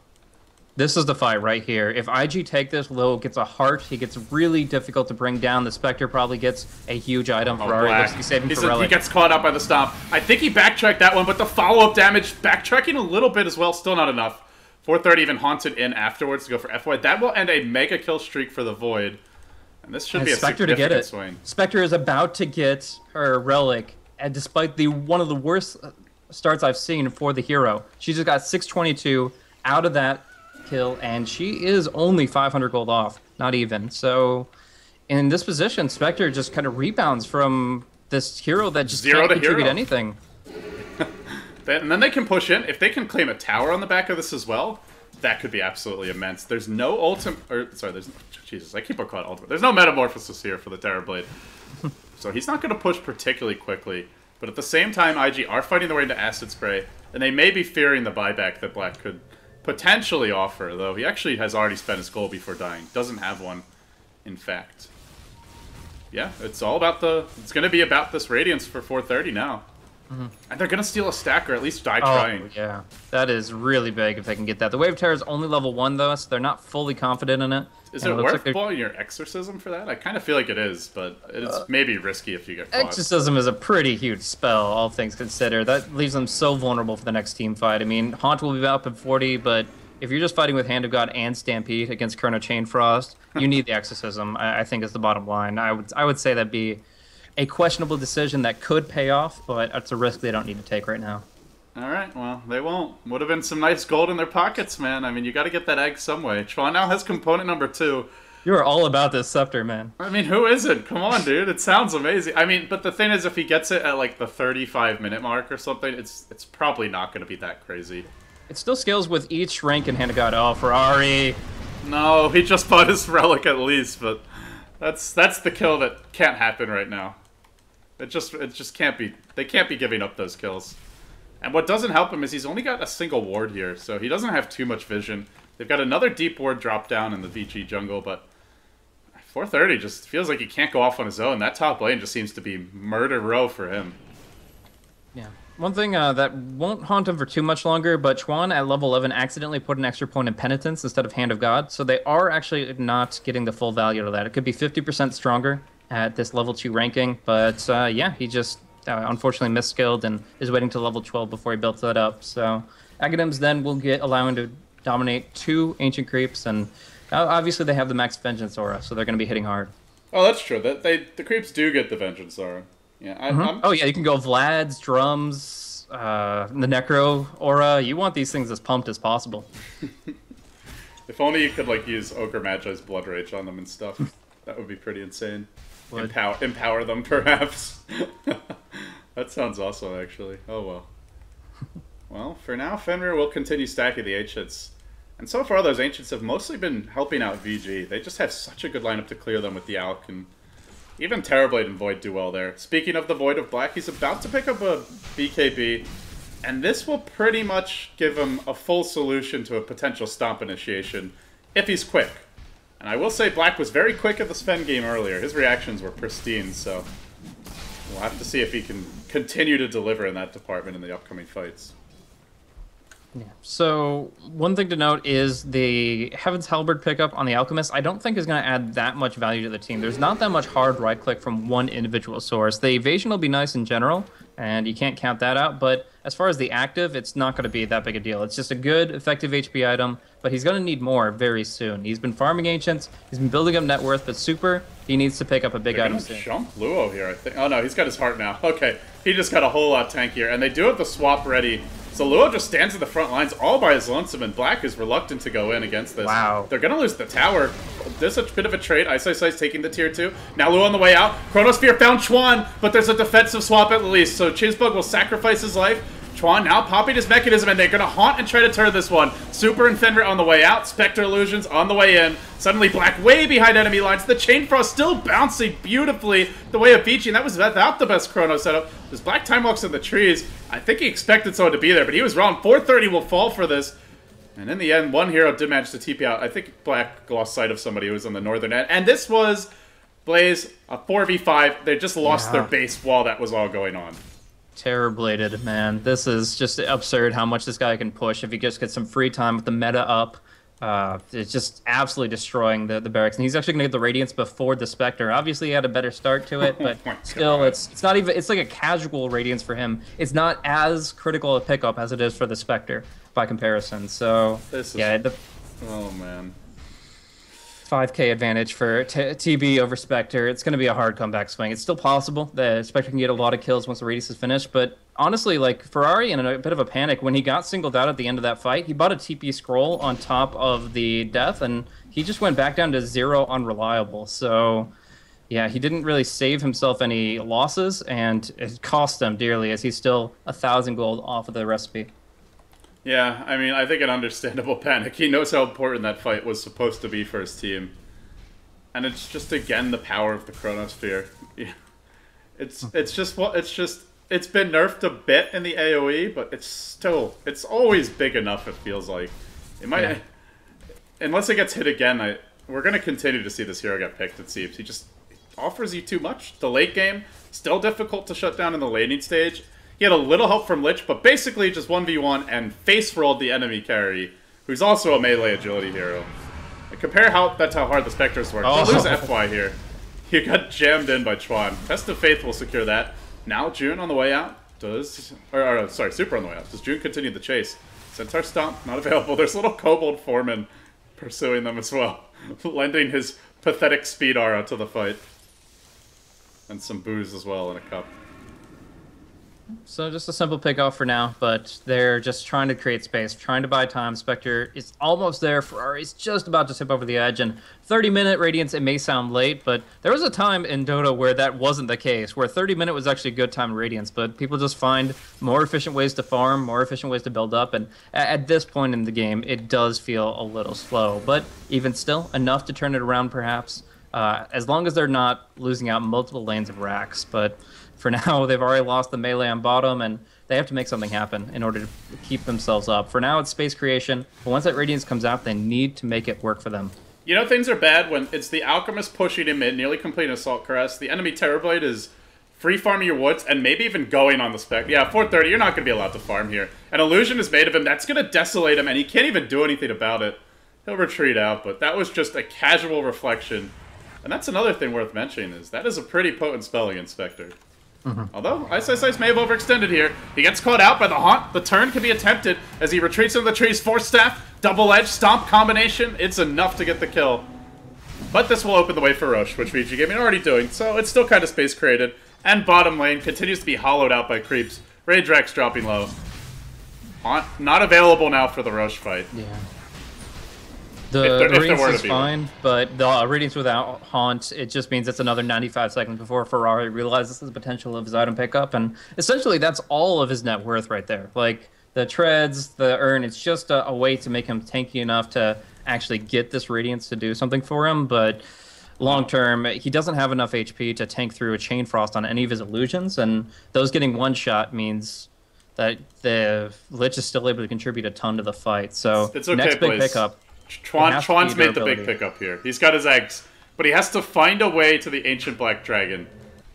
This is the fight right here. If IG take this, Lil gets a heart. He gets really difficult to bring down. The Spectre probably gets a huge item. Ferrari looks to be saving for Relic. He gets caught up by the stomp. I think he backtracked that one, but the follow-up damage, backtracking a little bit as well, still not enough. 430 even haunted in afterwards to go for FY. That will end a mega kill streak for the Void. And this should be a significant swing. Spectre is about to get her Relic and despite the one of the worst starts I've seen for the hero. She just got 622 out of that kill, and she is only 500 gold off, not even. So in this position, Spectre just kind of rebounds from this hero that just Zero can't to contribute hero. anything. And then they can push in. If they can claim a tower on the back of this as well, that could be absolutely immense. There's no ultimate, or sorry, there's Jesus, I keep on calling it ultimate. There's no metamorphosis here for the Terrorblade, so he's not going to push particularly quickly. But at the same time, IG are fighting their way into Acid Spray, and they may be fearing the buyback that Black could potentially offer. Though he actually has already spent his gold before dying. Doesn't have one, in fact. Yeah, it's all about the. It's going to be about this Radiance for 430 now. And they're going to steal a stack, or at least die trying. Yeah, that is really big if they can get that. The Wave Terror is only level 1, though, so they're not fully confident in it. Is it worth blowing your Exorcism for that? I kind of feel like it is, but it's maybe risky if you get caught. Exorcism is a pretty huge spell, all things considered. That leaves them so vulnerable for the next team fight. I mean, Haunt will be up at 40, but if you're just fighting with Hand of God and Stampede against Chrono Chain Frost, you need the Exorcism, I think is the bottom line. I would say that'd be a questionable decision that could pay off, but it's a risk they don't need to take right now. All right, well, they won't. Would have been some nice gold in their pockets, man. I mean, you got to get that egg some way. Chuan now has component number 2. You are all about this scepter, man. I mean, who isn't? Come on, dude. It sounds amazing. I mean, but the thing is, if he gets it at like the 35-minute mark or something, it's probably not going to be that crazy. It still scales with each rank in Hand of God. Oh, Ferrari. No, he just bought his relic at least, but that's the kill that can't happen right now. It just can't be. They can't be giving up those kills. And what doesn't help him is he's only got a single ward here, so he doesn't have too much vision. They've got another deep ward drop down in the VG jungle, but 430 just feels like he can't go off on his own. That top lane just seems to be murder row for him. Yeah. One thing that won't haunt him for too much longer, but Chuan at level 11 accidentally put an extra point in Penitence instead of Hand of God, so they are actually not getting the full value of that. It could be 50% stronger at this level 2 ranking, but yeah, he just unfortunately misskilled and is waiting to level 12 before he built that up. So Aghanim's then will allow him to dominate 2 Ancient Creeps, and obviously they have the max Vengeance aura, so they're going to be hitting hard. Oh, that's true. The creeps do get the Vengeance aura. Yeah. Oh yeah, you can go Vlad's, Drums, the Necro aura. You want these things as pumped as possible. If only you could like use Ogre Magi's Blood Rage on them and stuff. That would be pretty insane. Empower them, perhaps. That sounds awesome, actually. Oh, well. Well, for now, Fenrir will continue stacking the Ancients. And so far, those Ancients have mostly been helping out VG. They just have such a good lineup to clear them with the Alk, and even Terrorblade and Void do well there. Speaking of the Void of Black, he's about to pick up a BKB, and this will pretty much give him a full solution to a potential Stomp initiation, if he's quick. And I will say Black was very quick at the Sven game earlier. His reactions were pristine, so we'll have to see if he can continue to deliver in that department in the upcoming fights. Yeah. So one thing to note is the Heaven's Halberd pickup on the Alchemist, I don't think is going to add that much value to the team. There's not that much hard right-click from one individual source. The evasion will be nice in general, and you can't count that out, but as far as the active, it's not going to be that big a deal. It's just a good, effective HP item, but he's going to need more very soon. He's been farming Ancients, he's been building up net worth, but Super, he needs to pick up a big item soon. Jump Luo here, I think. Oh no, he's got his heart now. Okay, he just got a whole lot tankier, and they do have the swap ready. So Luo just stands in the front lines all by his lonesome, and Black is reluctant to go in against this. Wow. They're going to lose the tower. There's a bit of a trade. Ice taking the tier 2. Now Luo on the way out. Chronosphere found Chuan, but there's a defensive swap at least. So Chizbug will sacrifice his life. Chuan now popping his mechanism, and they're going to haunt and try to turn this one. Super and Fenrir on the way out. Spectre Illusions on the way in. Suddenly Black way behind enemy lines. The Chain Frost still bouncing beautifully the way of Beachy, and that was without the best Chrono setup. There's Black Time Walks in the trees. I think he expected someone to be there, but he was wrong. 430 will fall for this. And in the end, one hero did manage to TP out. I think Black lost sight of somebody who was on the northern end. And this was, Blaze, a 4v5. They just lost their base while that was all going on. Terrorbladed, man. This is just absurd how much this guy can push if he just gets some free time with the meta up. It's just absolutely destroying the barracks. And he's actually going to get the Radiance before the Spectre. Obviously, he had a better start to it, but still, it's not even... It's like a casual Radiance for him. It's not as critical a pickup as it is for the Spectre by comparison. So, this is... yeah. Oh, man. 5K advantage for TB over Spectre. It's going to be a hard comeback swing. It's still possible that Spectre can get a lot of kills once the Radius is finished, but honestly, like Ferrari in a bit of a panic when he got singled out at the end of that fight, he bought a TP scroll on top of the death, and he just went back down to 0 unreliable. So yeah, he didn't really save himself any losses, and it cost him dearly as he's still 1,000 gold off of the recipe. Yeah, I mean, I think an understandable panic. He knows how important that fight was supposed to be for his team. And it's just, again, the power of the Chronosphere. Yeah. It's been nerfed a bit in the AoE, but it's always big enough, it feels like. It might, yeah. Unless it gets hit again, we're going to continue to see this hero get picked, it seems. He just offers you too much. The late game, still difficult to shut down in the laning stage. He had a little help from Lich, but basically just 1v1 and face-rolled the enemy carry, who's also a melee agility hero. And compare that's how hard the Spectres work. Oh. Lose FY here. He got jammed in by Chuan. Test of Faith will secure that. Now June on the way out. Sorry, Super on the way out. Does June continue the chase? Centaur Stomp, not available. There's a little Kobold Foreman pursuing them as well, lending his pathetic speed aura to the fight. And some booze as well in a cup. So just a simple pick off for now, but they're just trying to create space, trying to buy time. Spectre is almost there. Ferrari's just about to tip over the edge, and 30-minute Radiance, it may sound late, but there was a time in Dota where that wasn't the case, where 30-minute was actually a good time in Radiance, but people just find more efficient ways to farm, more efficient ways to build up, and at this point in the game, it does feel a little slow, but even still, enough to turn it around perhaps, as long as they're not losing out multiple lanes of racks, but for now, they've already lost the melee on bottom, and they have to make something happen in order to keep themselves up. For now, it's space creation, but once that Radiance comes out, they need to make it work for them. You know, things are bad when it's the Alchemist pushing him in, nearly completing Assault Caress. The enemy Terrorblade is free-farming your woods, and maybe even going on the spec. Yeah, 430, you're not going to be allowed to farm here. An illusion is made of him. That's going to desolate him, and he can't even do anything about it. He'll retreat out, but that was just a casual reflection. And that's another thing worth mentioning, is that is a pretty potent spell against Spectre. Although, Ice may have overextended here. He gets caught out by the Haunt. The turn can be attempted as he retreats into the trees. Force Staff, double-edge, Stomp combination. It's enough to get the kill. But this will open the way for Roche, which VG Gaming are already doing, so it's still kind of space created. And bottom lane continues to be hollowed out by creeps. Rage Rex dropping low. Haunt not available now for the Roche fight. Yeah. The Radiance is fine, but the Radiance without Haunt, it just means it's another 95 seconds before Ferrari realizes the potential of his item pickup, and essentially that's all of his net worth right there. Like, the treads, the urn, it's just a way to make him tanky enough to actually get this Radiance to do something for him, but long term, he doesn't have enough HP to tank through a Chain Frost on any of his illusions, and those getting one shot means that the Lich is still able to contribute a ton to the fight. So, it's okay, next big pickup. Chuan's made the big pickup here. He's got his eggs, but he has to find a way to the Ancient Black Dragon.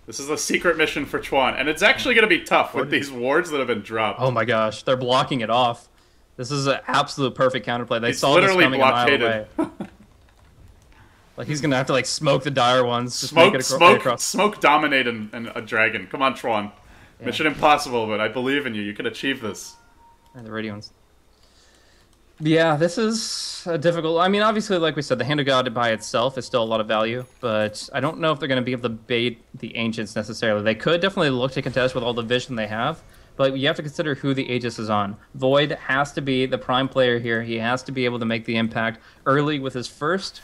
This is a secret mission for Chuan, and it's actually going to be tough with these wards that have been dropped. Oh my gosh, they're blocking it off. This is an absolute perfect counterplay. They saw this coming a mile away. Like, he's going to have to, like, smoke the dire ones. Just smoke dominate and a dragon. Come on, Chuan. Yeah. Mission impossible, but I believe in you. You can achieve this. And the Radiance. Yeah, this is a difficult... I mean, obviously, like we said, the Hand of God by itself is still a lot of value, but I don't know if they're going to be able to bait the Ancients necessarily. They could definitely look to contest with all the vision they have, but you have to consider who the Aegis is on. Void has to be the prime player here. He has to be able to make the impact early with his first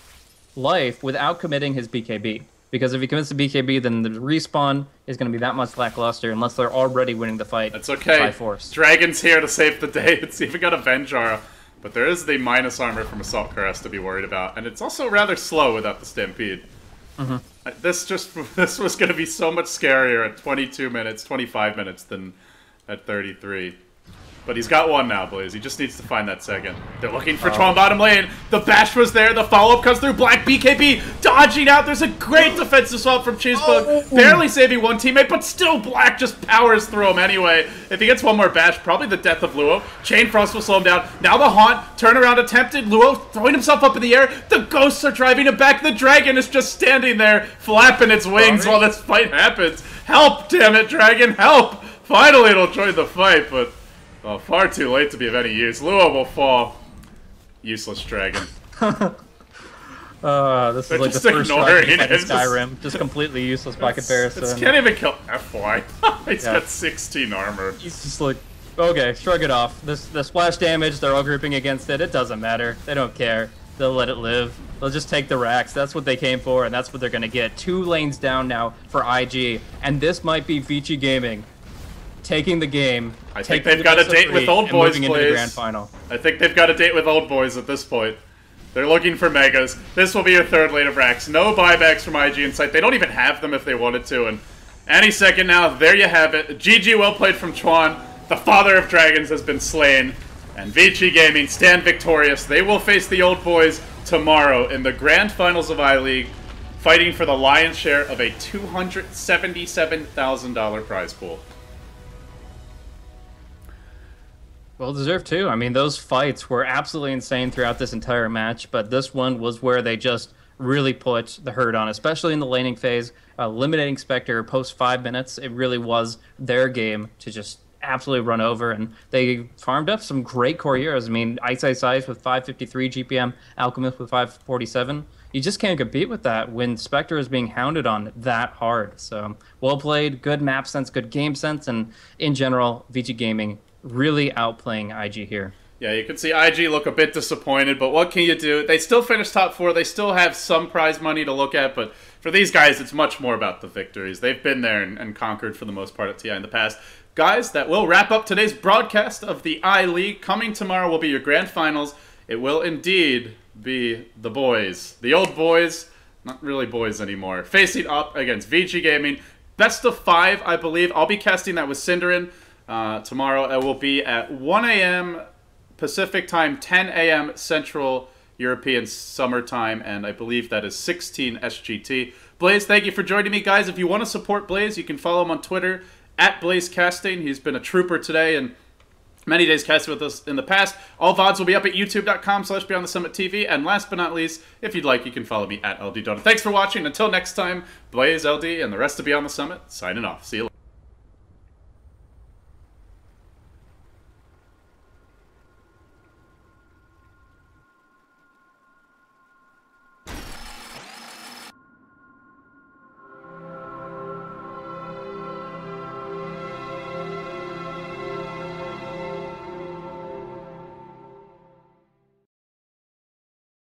life without committing his BKB. Because if he commits the BKB, then the respawn is going to be that much lackluster unless they're already winning the fight. That's okay. By force. Dragon's here to save the day. Let's see if we got a Venjara. But there is the minus armor from Assault Caress to be worried about, and it's also rather slow without the Stampede. This was going to be so much scarier at 22 minutes, 25 minutes than at 33. But he's got one now, Blaze. He just needs to find that second. They're looking for Chuan bottom lane. The bash was there. The follow-up comes through. Black BKB dodging out. There's a great defensive swap from Cheesebug. Barely saving one teammate, but still Black just powers through him anyway. If he gets one more bash, probably the death of Luo. Chain Frost will slow him down. Now the Haunt. Turnaround attempted. Luo throwing himself up in the air. The Ghosts are driving him back. The Dragon is just standing there, flapping its wings while this fight happens. Help, damn it, Dragon, help! Finally it'll join the fight, but... oh, far too late to be of any use. Luo will fall. Useless dragon. This They're is like the just first ignoring strike in it. Skyrim. Just completely useless by comparison. It can't even kill FY. He's Yeah. got 16 armor. He's just like, okay, shrug it off. The splash damage, they're all grouping against it. It doesn't matter. They don't care. They'll let it live. They'll just take the racks. That's what they came for, and that's what they're going to get. 2 lanes down now for IG, and this might be Vici Gaming taking the game. I think they've got a date with Old Boys, into the grand final. I think they've got a date with Old Boys at this point. They're looking for megas. This will be your 3rd lane of racks. No buybacks from IG in sight. They don't even have them if they wanted to, and any second now, there you have it. GG, well played from Chuan. The father of dragons has been slain. And Vici Gaming stand victorious. They will face the Old Boys tomorrow in the Grand Finals of iLeague, fighting for the lion's share of a $277,000 prize pool. Well deserved too. I mean, those fights were absolutely insane throughout this entire match, but this one was where they just really put the hurt on, especially in the laning phase. Eliminating Spectre post 5 minutes, it really was their game to just absolutely run over, and they farmed up some great core heroes. I mean, Ice with 553 GPM, Alchemist with 547. You just can't compete with that when Spectre is being hounded on that hard. So, well played, good map sense, good game sense, and in general, Vici Gaming really outplaying IG here. Yeah, you can see IG look a bit disappointed, but what can you do? They still finished top 4. They still have some prize money to look at, but for these guys, it's much more about the victories. They've been there and conquered for the most part at TI in the past. Guys, that will wrap up today's broadcast of the iLeague. Coming tomorrow will be your grand finals. It will indeed be the boys. The Old Boys, not really boys anymore, facing up against Vici Gaming. Best of 5, I believe. I'll be casting that with Cinderin tomorrow. It will be at 1 a.m. Pacific time, 10 a.m. Central European Summer Time, and I believe that is 16 SGT. Blaze, thank you for joining me, guys. If you want to support Blaze, you can follow him on Twitter, @BlazeCasting. He's been a trooper today and many days casting with us in the past. All VODs will be up at youtube.com/BeyondTheSummitTV. And last but not least, if you'd like, you can follow me @LDDota. Thanks for watching. Until next time, Blaze, LD, and the rest of Beyond the Summit, signing off. See you later.